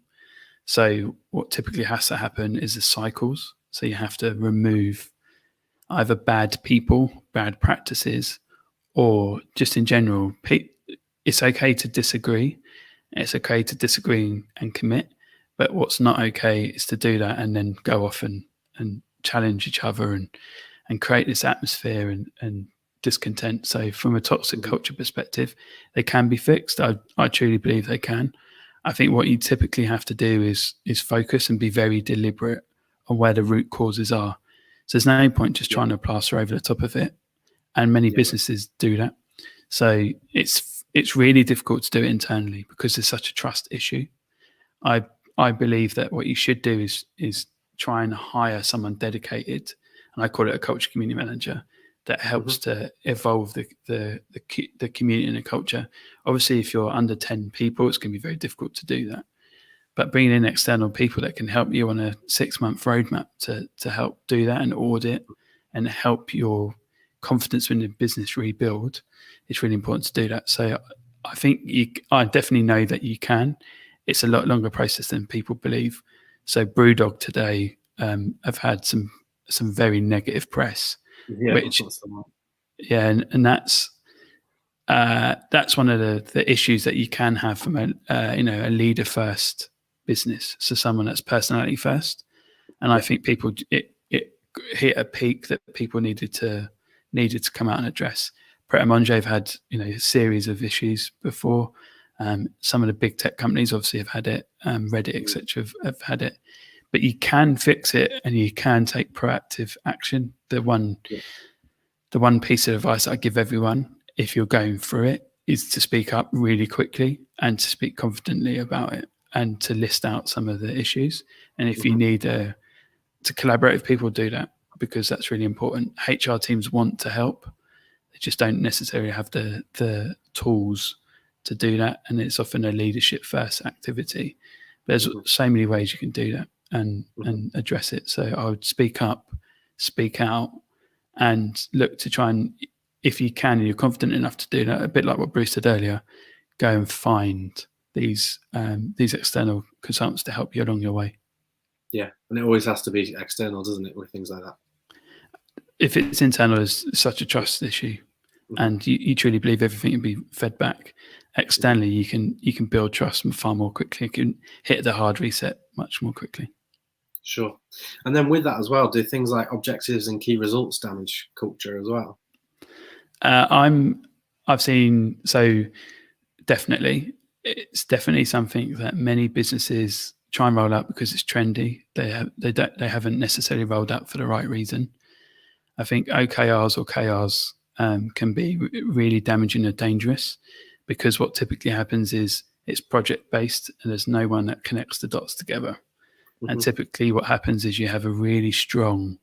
So what typically has to happen is the cycles. So you have to remove either bad people, bad practices, or just in general, it's okay to disagree. It's okay to disagree and commit. But what's not okay is to do that and then go off and challenge each other and create this atmosphere and discontent. So from a toxic culture perspective, they can be fixed. I truly believe they can. I think what you typically have to do is focus and be very deliberate on where the root causes are. So there's no point just trying to plaster over the top of it. And many businesses do that. So it's really difficult to do it internally because there's such a trust issue. I believe that what you should do is try and hire someone dedicated, and I call it a culture community manager, that helps to evolve the community and the culture. Obviously, if you're under 10 people, it's going to be very difficult to do that. But bringing in external people that can help you on a 6-month roadmap to help do that and audit and help your confidence in the business rebuild, it's really important to do that. So I think I definitely know that you can. It's a lot longer process than people believe. So Brewdog today have had some very negative press. And that's one of the issues that you can have from a leader first business. So someone that's personality first, and I think it hit a peak that people needed to come out and address. Pret a Manger have had a series of issues before. Some of the big tech companies obviously have had it. Reddit, etc., have had it. But you can fix it and you can take proactive action. The one piece of advice I give everyone, if you're going through it, is to speak up really quickly and to speak confidently about it and to list out some of the issues. And if you need to collaborate with people, do that, because that's really important. HR teams want to help. They just don't necessarily have the tools to do that. And it's often a leadership first activity. There's so many ways you can do that and address it. So I would speak up, speak out, and look to try and, if you can and you're confident enough to do that, a bit like what Bruce said earlier, go and find these external consultants to help you along your way. Yeah, and it always has to be external, doesn't it, with things like that? If it's internal, it's such a trust issue, and you truly believe everything will be fed back. Externally, you can build trust far more quickly. You can hit the hard reset much more quickly. Sure. And then with that as well, do things like objectives and key results damage culture as well? I've seen, so definitely, it's definitely something that many businesses try and roll out because it's trendy. They haven't necessarily rolled out for the right reason. I think OKRs or KRs can be really damaging or dangerous, because what typically happens is it's project based and there's no one that connects the dots together. And typically what happens is you have a really strong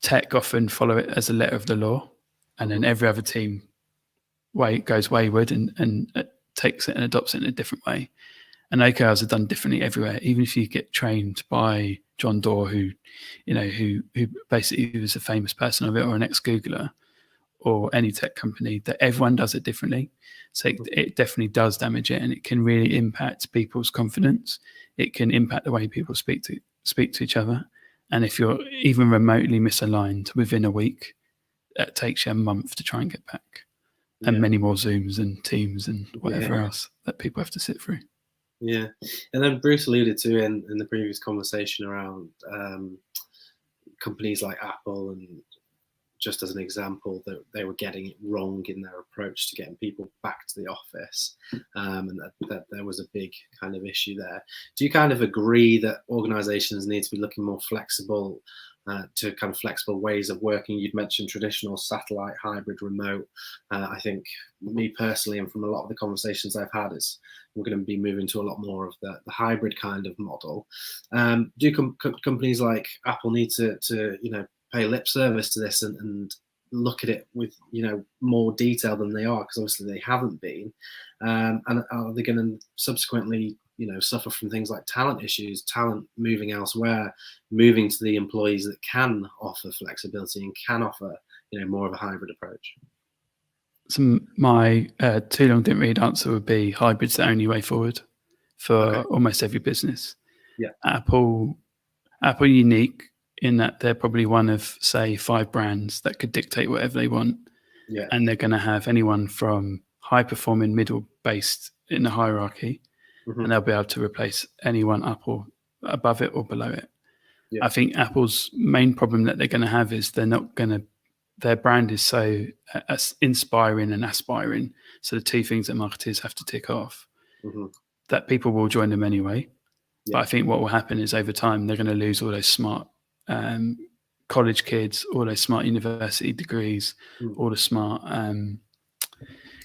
tech often follow it as a letter of the law, and then every other team goes wayward and takes it and adopts it in a different way. And OKRs are done differently everywhere. Even if you get trained by John Doerr, who basically was a famous person of it, or an ex-Googler, or any tech company, that everyone does it differently. So it definitely does damage it, and it can really impact people's confidence. It can impact the way people speak to each other. And if you're even remotely misaligned within a week, that takes you a month to try and get back. and many more Zooms and Teams and whatever else that people have to sit through. Yeah, and then Bruce alluded to in the previous conversation around companies like Apple, and just as an example, that they were getting it wrong in their approach to getting people back to the office, and that there was a big kind of issue there. Do you kind of agree that organizations need to be looking more flexible to kind of flexible ways of working? You'd mentioned traditional, satellite, hybrid, remote. I think me personally, and from a lot of the conversations I've had, is we're going to be moving to a lot more of the hybrid kind of model. Do companies like Apple need to pay lip service to this and look at it with more detail than they are, because obviously they haven't been, and are they going to subsequently suffer from things like talent issues, talent moving elsewhere, moving to the employees that can offer flexibility and can offer more of a hybrid approach? So my too long didn't read answer would be hybrid's the only way forward for almost every business. Yeah. Apple unique in that they're probably one of, say, 5 brands that could dictate whatever they want. Yeah. And they're going to have anyone from high performing, middle based in the hierarchy, and they'll be able to replace anyone up or above it or below it. Yeah. I think Apple's main problem that they're going to have is their brand is so inspiring and aspiring. So the 2 things that marketers have to tick off, that people will join them anyway. Yeah. But I think what will happen is over time, they're going to lose all those smart college kids, all those smart university degrees, all the smart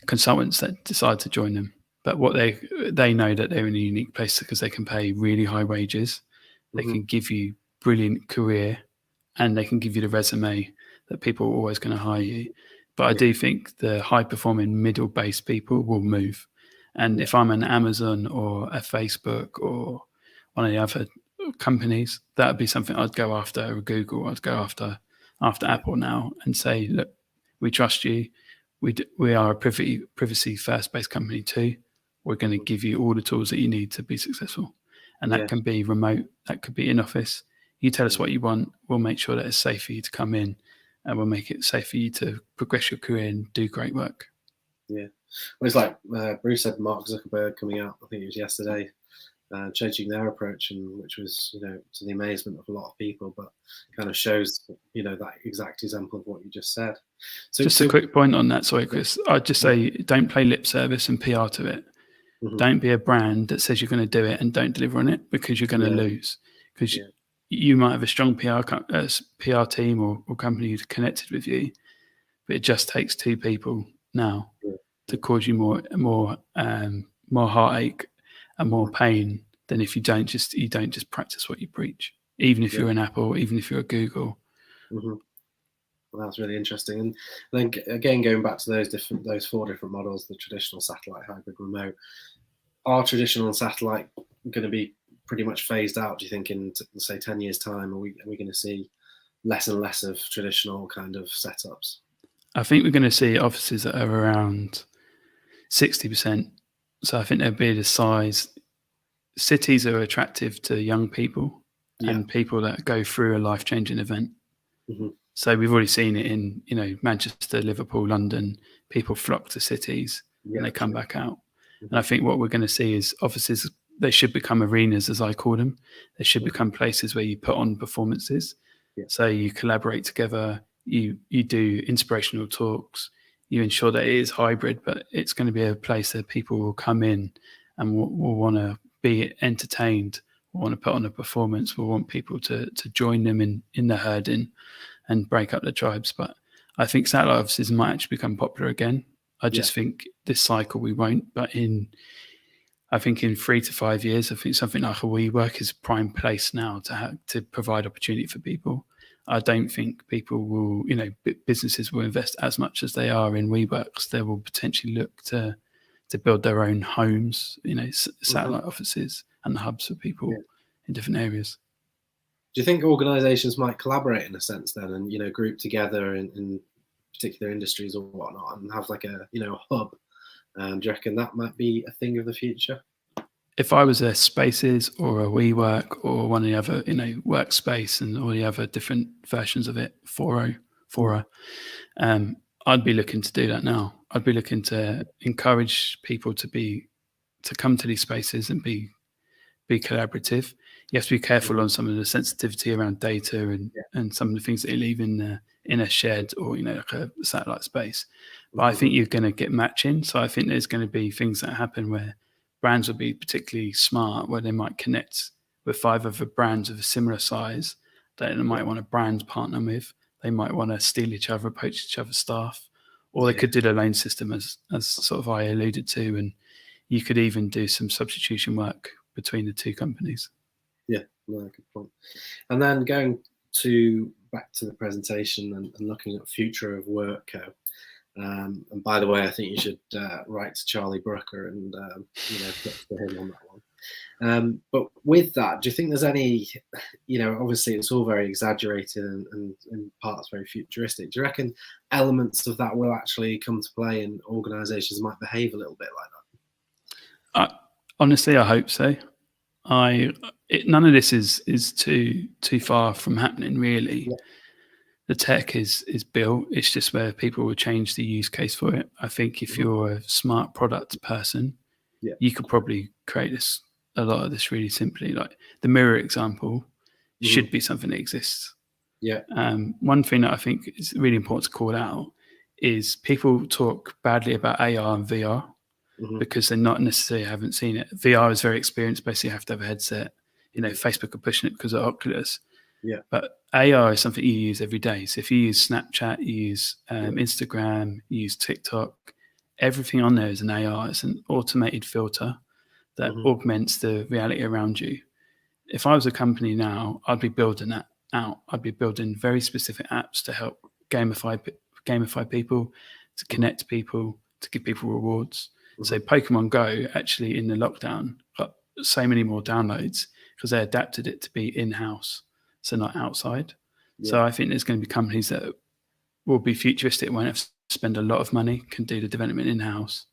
consultants that decide to join them. But what they know that they're in a unique place because they can pay really high wages, they can give you brilliant career, and they can give you the resume that people are always going to hire you. But I do think the high performing middle based people will move. And if I'm an Amazon or a Facebook or one of the other companies, that would be something I'd go after. Or Google, I'd go after Apple now and say, look, we trust you. We are a privacy first based company too. We're going to give you all the tools that you need to be successful. And that can be remote, that could be in office. You tell us what you want, we'll make sure that it's safe for you to come in, and we'll make it safe for you to progress your career and do great work. Yeah. Well, it's like Bruce said, Mark Zuckerberg coming out, I think it was yesterday, changing their approach, and which was, to the amazement of a lot of people, but kind of shows, that exact example of what you just said. So just a quick point on that, sorry, Chris. I'd just say don't play lip service and PR to it. Don't be a brand that says you're going to do it and don't deliver on it, because you're going to lose. Because you might have a strong PR team or company who's connected with you, but it just takes 2 people now to cause you more heartache and more pain than if you don't just practice what you preach. Even if you're an Apple, even if you're a Google. Well, that's really interesting. And then again, going back to those 4 different models, the traditional, satellite, hybrid, remote, are traditional and satellite going to be pretty much phased out, do you think, in say 10 years time? Are we going to see less and less of traditional kind of setups? I think we're going to see offices that are around 60%. So I think there'll be the size. Cities are attractive to young people and people that go through a life-changing event. So we've already seen it in, Manchester, Liverpool, London. People flock to cities and they come back out. And I think what we're going to see is offices, they should become arenas, as I call them. They should become places where you put on performances. So you collaborate together, you do inspirational talks, you ensure that it is hybrid, but it's going to be a place that people will come in and will want to be entertained, will want to put on a performance, will want people to join them in the herding and break up the tribes. But I think satellite offices might actually become popular again. I just think this cycle we won't, but I think in 3 to 5 years, I think something like a WeWork is a prime place now to provide opportunity for people. I don't think people will, businesses will invest as much as they are in WeWorks. They will potentially look to build their own homes, satellite offices and hubs for people in different areas. Do you think organizations might collaborate in a sense then, and, group together in particular industries or whatnot, and have like a hub? Do you reckon that might be a thing of the future? If I was a Spaces or a WeWork or one of the other, Workspace and all the other different versions of it, Fora, I'd be looking to do that now. I'd be looking to encourage people to come to these spaces and be collaborative. You have to be careful on some of the sensitivity around data and some of the things that you leave in a shed or like a satellite space. But I think you're going to get matching. So I think there's going to be things that happen where brands will be particularly smart, where they might connect with 5 other brands of a similar size that they might want a brand partner with. They might want to steal each other, poach each other's staff, or they could do their own system, as sort of I alluded to, and you could even do some substitution work between the 2 companies. Yeah, no, good point. And then going back to the presentation and looking at future of work. And by the way, I think you should write to Charlie Brooker and talk to him on that one. But with that, do you think there's any, obviously it's all very exaggerated and in parts very futuristic. Do you reckon elements of that will actually come to play and organisations might behave a little bit like that? Honestly, I hope so. None of this is too far from happening, really. Yeah. The tech is built. It's just where people will change the use case for it. I think if you're a smart product person, you could probably create a lot of this really simply. Like the mirror example should be something that exists. Yeah. One thing that I think is really important to call out is people talk badly about AR and VR because they not necessarily haven't seen it. VR is very experienced. Basically, you have to have a headset. Facebook are pushing it because of Oculus. Yeah. But AR is something you use every day. So if you use Snapchat, you use Instagram, you use TikTok, everything on there is an AR. It's an automated filter that augments the reality around you. If I was a company now, I'd be building that out. I'd be building very specific apps to help gamify people, to connect people, to give people rewards. So Pokemon Go actually in the lockdown got so many more downloads because they adapted it to be in-house. So not outside. Yeah. So I think there's going to be companies that will be futuristic, won't have to spend a lot of money, can do the development in-house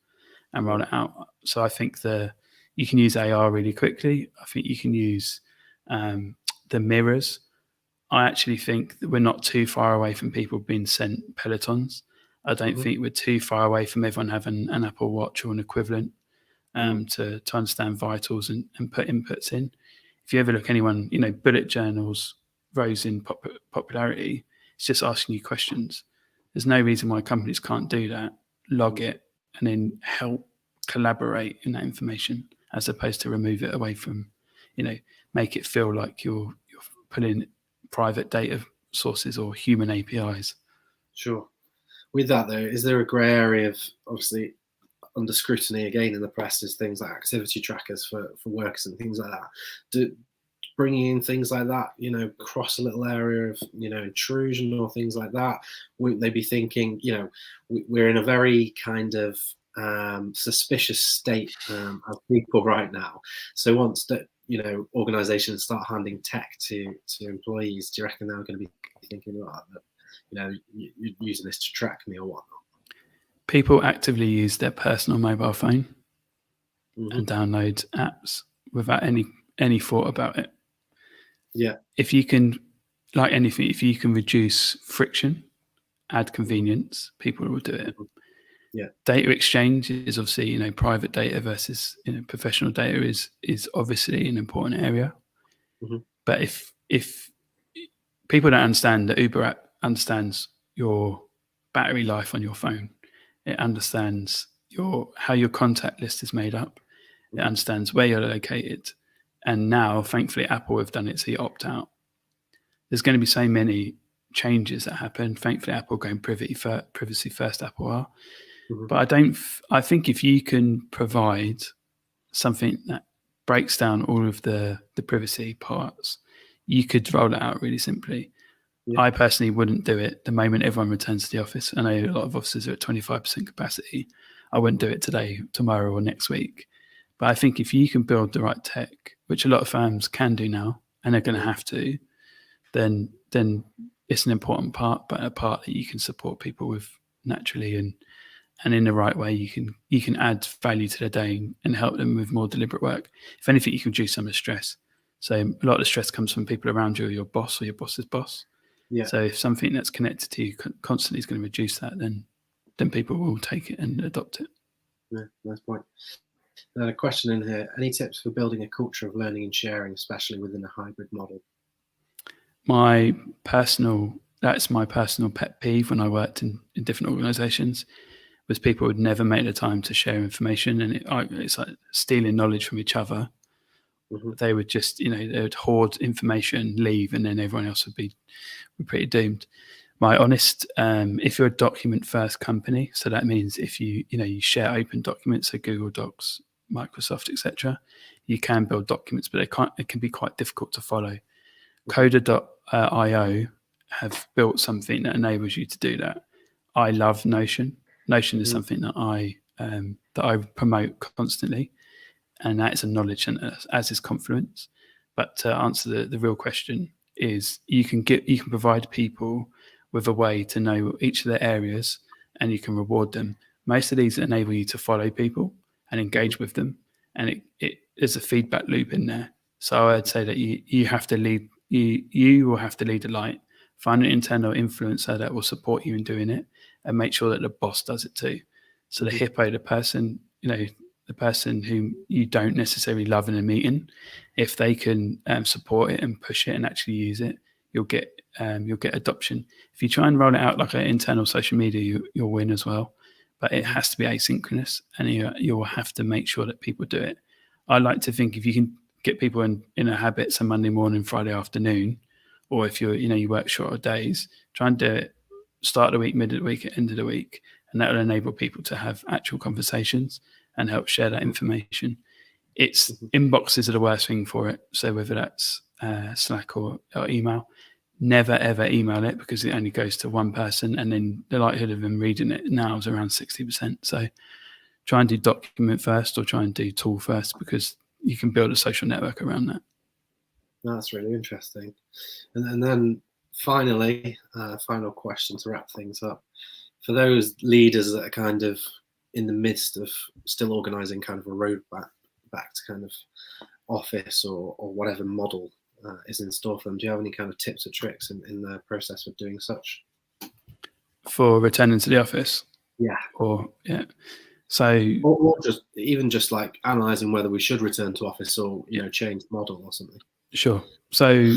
and roll it out. So I think you can use AR really quickly. I think you can use the mirrors. I actually think that we're not too far away from people being sent Pelotons. I don't think we're too far away from everyone having an Apple Watch or an equivalent to understand vitals and put inputs in. If you ever look anyone, bullet journals rose in popularity. It's just asking you questions. There's no reason why companies can't do that, log it, and then help collaborate in that information, as opposed to remove it away from, make it feel like you're putting private data sources or human APIs. Sure. With that though, is there a grey area of, obviously under scrutiny again in the press, is things like activity trackers for workers and things like that? Bringing in things like that, cross a little area of, intrusion or things like that, wouldn't they be thinking, we're in a very kind of suspicious state as people right now. So once that, organizations start handing tech to employees, do you reckon they're going to be thinking about that, you're using this to track me or whatnot? People actively use their personal mobile phone and download apps without any thought about it. Yeah. If you can, like anything, if you can reduce friction, add convenience, people will do it. Yeah. Data exchange is obviously, private data versus professional data is obviously an important area. But if people don't understand that Uber app understands your battery life on your phone, it understands how your contact list is made up, it understands where you're located. And now, thankfully, Apple have done it so you opt out. There's going to be so many changes that happen. Thankfully, Apple going privacy first, Apple are. But I think if you can provide something that breaks down all of the privacy parts, you could roll it out really simply. Yeah. I personally wouldn't do it the moment everyone returns to the office. I know a lot of offices are at 25% capacity. I wouldn't do it today, tomorrow, or next week. But I think if you can build the right tech, which a lot of firms can do now, and they're going to have to, then it's an important part, but a part that you can support people with naturally and in the right way. You can add value to their day and help them with more deliberate work. If anything, you can reduce some of the stress. So a lot of the stress comes from people around you, or your boss or your boss's boss. Yeah. So if something that's connected to you constantly is going to reduce that, then then people will take it and adopt it. Yeah, nice point. A question in here: any tips for building a culture of learning and sharing, especially within a hybrid model? That's my personal pet peeve when I worked in different organizations, was people would never make the time to share information, and it's like stealing knowledge from each other. Mm-hmm. They would just, they would hoard information, leave, and then everyone else would be pretty doomed. My honest, if you're a document first company, so that means if you share open documents, so Google Docs, Microsoft, etc., you can build documents, but it can be quite difficult to follow. Coder.io have built something that enables you to do that. I love Notion. Notion is something that I promote constantly, and that is a knowledge center, as is Confluence. But to answer the real question is, you can provide people with a way to know each of their areas, and you can reward them. Most of these enable you to follow people and engage with them, and there's a feedback loop in there. So I'd say that you have to lead. You will have to lead the light. Find an internal influencer that will support you in doing it, and make sure that the boss does it too. So the hippo, the person whom you don't necessarily love in a meeting, if they can support it and push it and actually use it, you'll get adoption. If you try and roll it out like an internal social media, you'll win as well. But it has to be asynchronous, and you'll have to make sure that people do it. I like to think if you can get people in a habit, so Monday morning, Friday afternoon, or if you work shorter days, try and do it start of the week, mid of the week, end of the week, and that will enable people to have actual conversations and help share that information. It's inboxes are the worst thing for it. So whether that's Slack or email, never ever email it, because it only goes to one person, and then the likelihood of them reading it now is around 60%. So try and do document first, or try and do tool first, because you can build a social network around that. That's really interesting. And then finally, final question to wrap things up. For those leaders that are kind of in the midst of still organizing kind of a roadmap back to kind of office or whatever model is in store for them, do you have any kind of tips or tricks in the process of doing such? For returning to the office? Yeah. So, or just like analyzing whether we should return to office or change model or something. Sure. So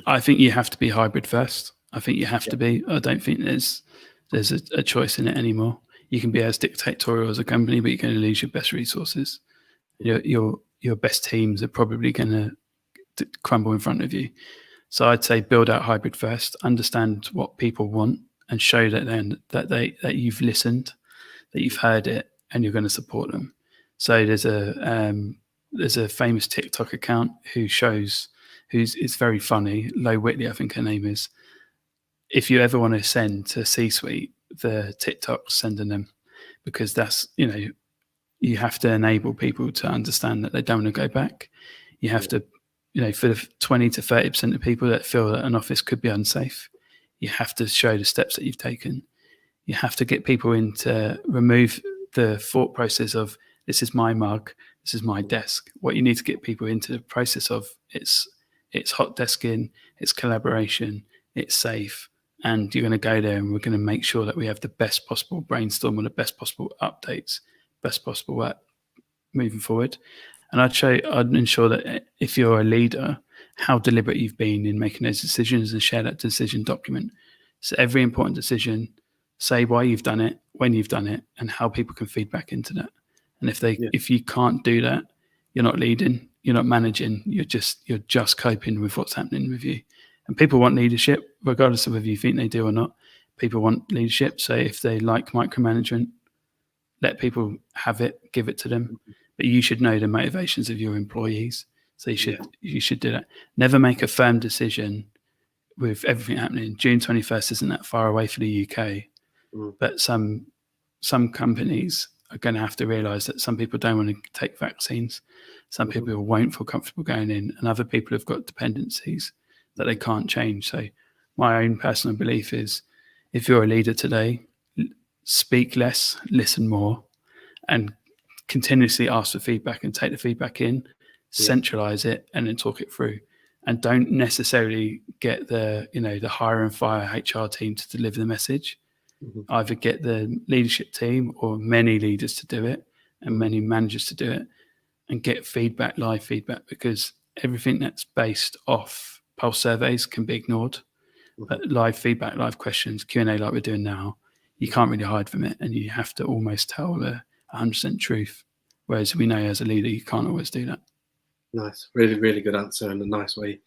I think you have to be hybrid first. I think you have to be. I don't think there's a choice in it anymore. You can be as dictatorial as a company, but you're going to lose your best resources. Your best teams are probably going to crumble in front of you. So I'd say build out hybrid first. Understand what people want, and show that you've listened, that you've heard it, and you're going to support them. So there's a famous TikTok account it's very funny. Lo Whitley, I think her name is. If you ever want to send to C-suite, the TikToks, sending them, because that's, you have to enable people to understand that they don't want to go back. You have to, for the 20 to 30% of people that feel that an office could be unsafe, you have to show the steps that you've taken. You have to get people in to remove the thought process of, this is my mug, this is my desk. What you need to get people into the process of, it's hot desking, it's collaboration, it's safe, and you're going to go there, and we're going to make sure that we have the best possible brainstorm and the best possible updates, best possible work moving forward. And I'd ensure that if you're a leader, how deliberate you've been in making those decisions, and share that decision document. So every important decision, say why you've done it, when you've done it, and how people can feed back into that. And if you can't do that, you're not leading, you're not managing, you're just coping with what's happening with you. And people want leadership, regardless of whether you think they do or not. People want leadership. So if they like micromanagement, let people have it, give it to them. But you should know the motivations of your employees. So you should do that. Never make a firm decision with everything happening. June 21st isn't that far away for the UK, but some companies are going to have to realise that some people don't want to take vaccines. Some people won't feel comfortable going in, and other people have got dependencies that they can't change. So my own personal belief is, if you're a leader today, speak less, listen more, and continuously ask for feedback and take the feedback in, centralize it, and then talk it through. And don't necessarily get the hire and fire HR team to deliver the message. either get the leadership team or many leaders to do it and many managers to do it, and get feedback, live feedback, because everything that's based off pulse surveys can be ignored. But live feedback, live questions, Q&A like we're doing now, you can't really hide from it, and you have to almost tell the 100% truth. Whereas we know as a leader, you can't always do that. Nice, really, really good answer, and a nice way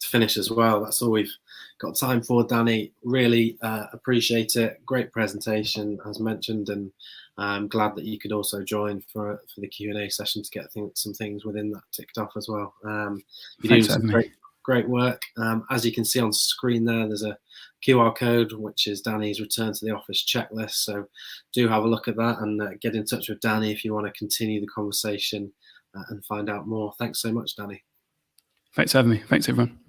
to finish as well. That's all we've got time for, Danny. Really appreciate it. Great presentation, as mentioned, and I'm glad that you could also join for the Q&A session to get some things within that ticked off as well. You're doing some great work. As you can see on screen there, there's a QR code, which is Danny's return to the office checklist. So do have a look at that, and get in touch with Danny if you want to continue the conversation and find out more. Thanks so much, Danny. Thanks for having me. Thanks, everyone.